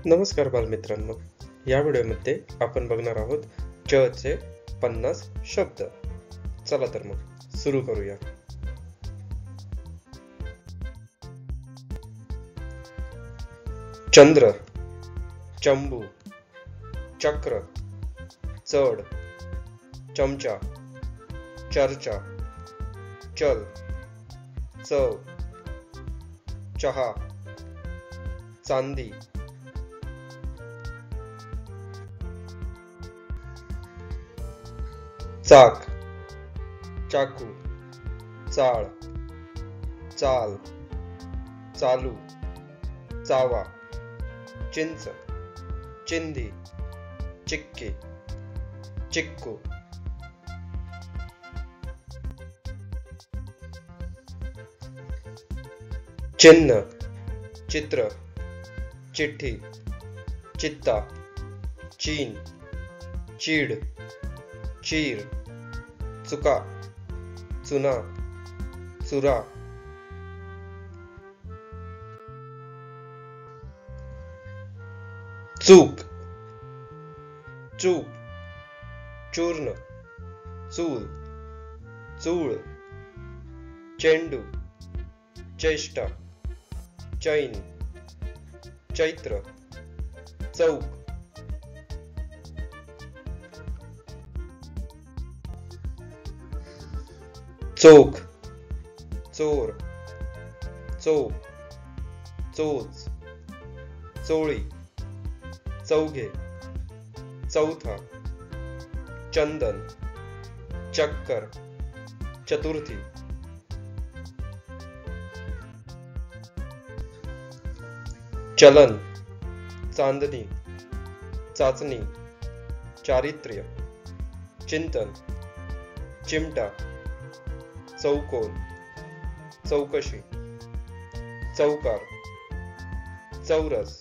नमस्कार बालमित्रांनो, या व्हिडिओमध्ये आपण बघणार आहोत च चे 50 शब्द. चला तर मग सुरू करूया. चंद्र, चंबू, चक्र, चढ, चमचा, चर्चा, चल, चव, चहा, चांदी, चाक, चाकू, चाळ, चाल, चालू, चावा, चिंच, चिंधी, चिक्की, चिक्कू, चिन्ह, चित्र, चिठ्ठी, चित्ता, चीन, चीड, चीर, चुका, चुना, चुरा, चूक, चूप, चूर्ण, चूल, चूळ, चेंडू, चेष्टा, चैन, चैत्र, चौक, चोख, चोर, चोप, चोच, चोळी, चौघे, चौथा, चंदन, चक्कर, चतुर्थी, चलन, चांदणी, चाचणी, चारित्र्य, चिंतन, चिमटा, चौकोन, चौकशी, चौकार, चौरस,